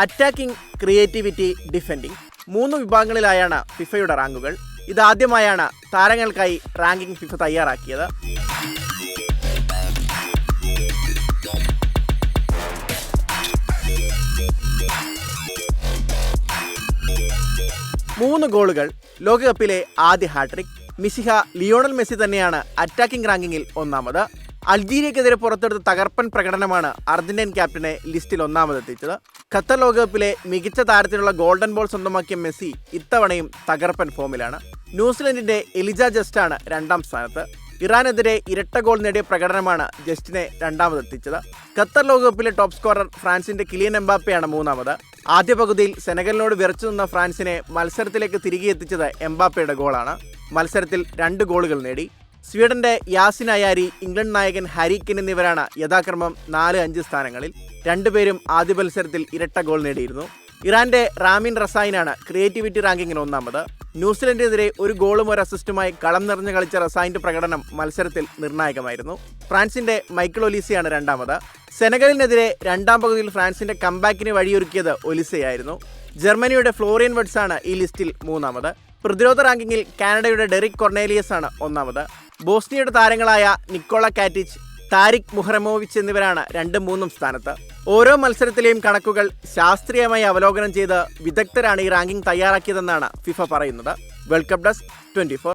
Attacking, creativity, defending 3 വിഭാഗങ്ങളിലായാണ് ഫിഫയുടെ റാങ്കുകൾ. ഇതാദ്യമായാണ് താരങ്ങൾക്കായി ranking FIFA തയ്യാറാക്കിയത്. മൂന്ന് ഗോളുകൾ, ലോകകപ്പിലെ ആദ്യ ഹാട്രിക്. മിശിഹ ലിയോണൽ മെസ്സി തന്നെയാണ് അറ്റാക്കിംഗ് റാങ്കിങ്ങിൽ ഒന്നാമത്. അൾജീരിയക്കെതിരെ പുറത്തെടുത്ത തകർപ്പൻ പ്രകടനമാണ് അർജന്റീൻ ക്യാപ്റ്റനെ ലിസ്റ്റിൽ ഒന്നാമതെത്തിച്ചത്. ഖത്തർ ലോകകപ്പിലെ മികച്ച താരത്തിനുള്ള ഗോൾഡൻ ബോൾ സ്വന്തമാക്കിയ മെസ്സി ഇത്തവണയും തകർപ്പൻ ഫോമിലാണ്. ന്യൂസിലൻഡിന്റെ എലിജ ജസ്റ്റാണ് 2ാം സ്ഥാനത്ത്. ഇറാനെതിരെ ഇരട്ട ഗോൾ നേടിയ പ്രകടനമാണ് ജസ്റ്റിനെ രണ്ടാമതെത്തിച്ചത്. ഖത്തർ ലോകകപ്പിലെ ടോപ്പ് സ്കോറർ ഫ്രാൻസിന്റെ കിലിയൻ എംബാപ്പയാണ് 3ാമത്. ആദ്യ പകുതിയിൽ സെനഗലിനോട് വിറച്ചു നിന്ന ഫ്രാൻസിനെ മത്സരത്തിലേക്ക് തിരികെ എത്തിച്ചത് എംബാപ്പയുടെ ഗോളാണ്. മത്സരത്തിൽ 2 ഗോളുകൾ നേടി. സ്വീഡന്റെ യാസിൻ അയാരി, ഇംഗ്ലണ്ട് നായകൻ ഹാരി കെയ്ൻ എന്നിവരാണ് യഥാക്രമം 4-5 സ്ഥാനങ്ങളിൽ. രണ്ടുപേരും ആദ്യ മത്സരത്തിൽ ഇരട്ട ഗോൾ നേടിയിരുന്നു. ഇറാന്റെ റാമിൻ റസായിനാണ് ക്രിയേറ്റിവിറ്റി റാങ്കിങ്ങിൽ 1ാമത്. ന്യൂസിലൻഡിനെതിരെ 1 ഗോളും 1 അസിസ്റ്റുമായി കളം നിറഞ്ഞു കളിച്ച റസായിന്റെ പ്രകടനം മത്സരത്തിൽ നിർണായകമായിരുന്നു. ഫ്രാൻസിന്റെ മൈക്കിൾ ഒലീസയാണ് 2ാമത്. സെനഗലിനെതിരെ 2ാം പകുതിയിൽ ഫ്രാൻസിന്റെ കംബാക്കിന് വഴിയൊരുക്കിയത് ഒലിസയായിരുന്നു. ജർമ്മനിയുടെ ഫ്ലോറിയൻ വെഡ്സാണ് ഈ ലിസ്റ്റിൽ 3ാമത്. പ്രതിരോധ റാങ്കിങ്ങിൽ കാനഡയുടെ ഡെറിക് കൊർണേലിയസ് ആണ് 1ാമത്. ബോസ്നിയയുടെ താരങ്ങളായ നിക്കോള കാറ്റിച്ച്, താരിഖ് മുഹറമോവിച്ച് എന്നിവരാണ് 2ഉം 3ഉം സ്ഥാനത്ത്. ഓരോ മത്സരത്തിലെയും കണക്കുകൾ ശാസ്ത്രീയമായി അവലോകനം ചെയ്ത് വിദഗ്ധരാണ് ഈ റാങ്കിംഗ് തയ്യാറാക്കിയതെന്നാണ് ഫിഫ പറയുന്നത്. World cup desk 24.